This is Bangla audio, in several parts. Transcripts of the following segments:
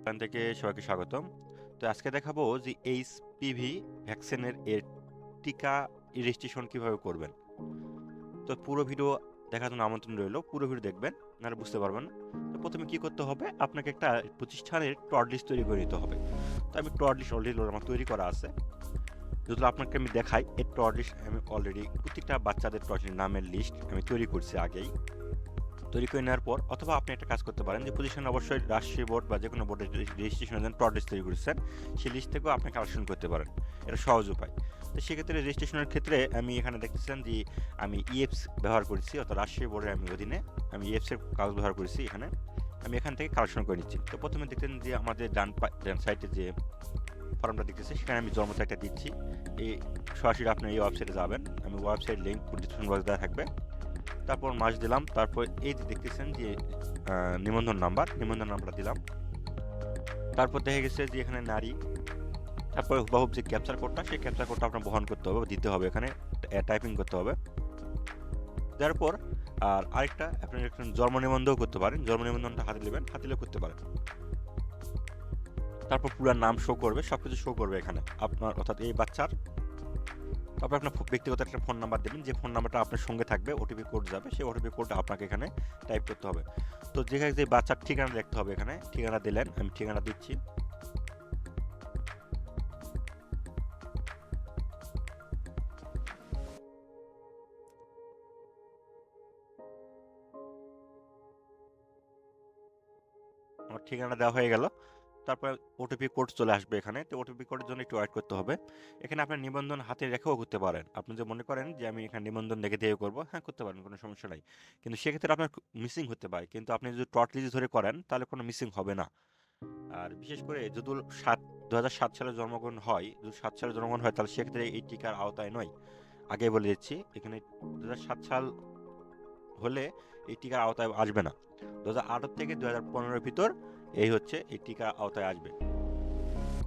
চ্যানেল থেকে সবাইকে স্বাগতম। তো আজকে দেখাবো যে এইচপিভি ভ্যাকসিনের টিকা রেজিস্ট্রেশন কিভাবে করবেন। তো পুরো ভিডিও দেখার জন্য আমন্ত্রণ রইল, পুরো ভিডিও দেখবেন, নাহলে বুঝতে পারবেন না। তো প্রথমে কি করতে হবে, আপনাকে একটা প্রতিষ্ঠানের টর্ড লিস্ট তৈরি করে নিতে হবে। তো আমি টর্ড লিস্ট অলরেডি আমার তৈরি করা আছে, যদি আপনাকে আমি দেখাই। এই টর্ড লিস্ট আমি অলরেডি প্রত্যেকটা বাচ্চাদের টর্ড নামের লিস্ট আমি তৈরি করছি আগেই। তৈরি করে নেওয়ার পর অথবা আপনি একটা কাজ করতে পারেন যে প্রতিষ্ঠান অবশ্যই রাষ্ট্রীয় বোর্ড বা যে কোনো বোর্ডের রেজিস্ট্রেশনের জন্য টর্ড লিস্ট তৈরি করেছেন, সেই লিস্ট থেকেও আপনি কালেকশন করতে পারেন। এটা সহজ উপায়। তো সেক্ষেত্রে রেজিস্ট্রেশনের ক্ষেত্রে আমি এখানে দেখতেছেন যে আমি ইএফস ব্যবহার করেছি, অর্থাৎ রাষ্ট্রীয় বোর্ডের আমি অধীনে আমি ইএফসের কাগজ ব্যবহার করেছি। আমি এখান থেকে কালেকশন করে নিচ্ছি। তো প্রথমে দেখতেন যে আমাদের ডান সাইডে যে ফর্মটা দেখতেছি, সেখানে আমি জন্ম তারিখটা দিচ্ছি। এই সরাসরি আপনি এই ওয়েবসাইটে যাবেন, আমি ওয়েবসাইট লিঙ্ক ডিসক্রিপশন বক্সে দেওয়া থাকবে। তারপর মাস দিলাম, তারপর এই যে দেখতেছেন যে নিবন্ধন নাম্বারটা দিলাম। তারপর দেখা গেছে যে এখানে নারী, তারপর হুবহুব যে ক্যাপচার কোডটা, সেই ক্যাপচার কোডটা আপনার বহন করতে হবে, দিতে হবে, এখানে টাইপিং করতে হবে। তারপর আর আরেকটা আপনি জন্ম নিবন্ধনও করতে পারেন, জন্ম নিবন্ধনটা হাতে নেবেন, হাতিলেও করতে পারেন। তারপর পুরো নাম শো করবে, সবকিছু শো করবে এখানে আপনার, অর্থাৎ এই বাচ্চার। তারপর আপনার ব্যক্তিগত একটা ফোন নাম্বার দেবেন, যে ফোন নাম্বারটা আপনার সঙ্গে থাকবে, ওটিপি কোড যাবে, সেই ওটিপি কোডটা আপনাকে এখানে টাইপ করতে হবে। তো যেখানে যে বাচ্চার ঠিকানা লিখতে হবে, এখানে ঠিকানা দিলেন, আমি ঠিকানা দিচ্ছি। আমার ঠিকানা দেওয়া হয়ে গেল। তারপর ওটিপি কোড চলে আসবে এখানে। তো ওটিপি কোডের জন্য একটু ওয়েট করতে হবে। এখানে আপনার নিবন্ধন হাতে রেখেও করতে পারেন। আপনি যে মনে করেন যে আমি এখানে নিবন্ধন রেখে দিয়ে করবো, হ্যাঁ করতে পারেন, কোনো সমস্যা নাই। কিন্তু সেক্ষেত্রে আপনার মিসিং হতে পারে। কিন্তু আপনি যদি টর্চ লিস্ট ধরে করেন তাহলে কোনো মিসিং হবে না। আর বিশেষ করে যদি 2007 সালে জন্মগ্রহণ হয়, যদি 7 সালে জন্মগ্রহণ হয়, তাহলে সেক্ষেত্রে এই টিকার আওতায় নয়। আগে বলে দিচ্ছি, এখানে 2007 সাল হলে এই টিকার আওতায় আসবে না। 2008 থেকে 2015 ভিতর এই টিকার আওতায় আসবে।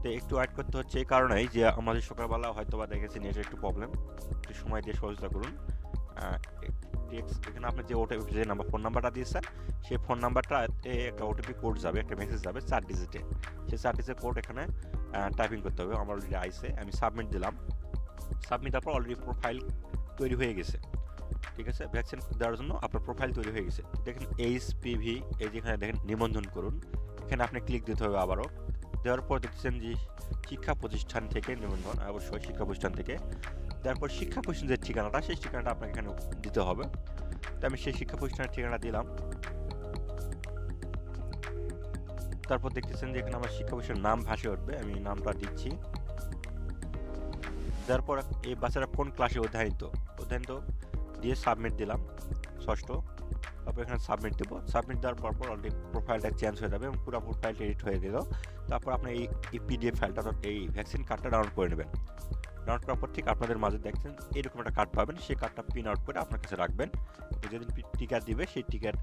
তো একটু ওয়েট করতে হচ্ছে এই কারণেই যে আমাদের সকালবেলা হয়তো বা দেখেছি নেটের একটু প্রবলেম, একটু সময় দিয়ে সহযোগিতা করুন। এখানে আপনি যে ওটিপি, যে ফোন নাম্বারটা দিয়েছেন, সেই ফোন নাম্বারটাতে একটা ওটিপি কোড যাবে, একটা মেসেজ যাবে 4 ডিজিটে। সেই 4 ডিজিটের কোড এখানে টাইপিং করতে হবে। আমার অলরেডি আইসে, আমি সাবমিট দিলাম। সাবমিট দেওয়ার পর অলরেডি প্রোফাইল তৈরি হয়ে গেছে। ঠিক আছে, ভ্যাকসিন দেওয়ার জন্য আপনার প্রোফাইল তৈরি হয়ে গেছে। দেখেন এইচপিভি, এই যেখানে দেখেন নিবন্ধন করুন, এখানে আপনি ক্লিক দিতে হবে আবারও। দেওয়ার পর দেখছেন যে শিক্ষা প্রতিষ্ঠান থেকে নিবন্ধন, অবশ্যই শিক্ষা প্রতিষ্ঠান থেকে। তারপর শিক্ষা প্রতিষ্ঠানের যে ঠিকানাটা, সেই ঠিকানাটা আপনাকে এখানে দিতে হবে। তো আমি সেই শিক্ষা প্রতিষ্ঠানের ঠিকানা দিলাম। তারপর দেখতেছেন যে এখানে আমার শিক্ষা প্রতিষ্ঠানের নাম ভাসে উঠবে, আমি নামটা দিচ্ছি। তারপর এই বাচ্চারা কোন ক্লাসে অধ্যয়নিত দিয়ে সাবমিট দিলাম, ষষ্ঠ। তারপর এখানে সাবমিট দেবো। সাবমিট দেওয়ার পর অলরেডি প্রোফাইলটা চেঞ্জ হয়ে যাবে এবং পুরো প্রোফাইলটা এডিট হয়ে গেল। তারপর আপনি এই পিডিএফ ফাইলটা, এই ভ্যাকসিন কার্ডটা ডাউনলোড করে নেবেন। ডাউনলোড করার পর ঠিক আপনাদের মাঝে দেখছেন এরকম একটা কার্ড পাবেন, সেই কার্ডটা প্রিন্ট আউট করে আপনার কাছে রাখবেন। যেদিন টিকা দিবে সেই টিকার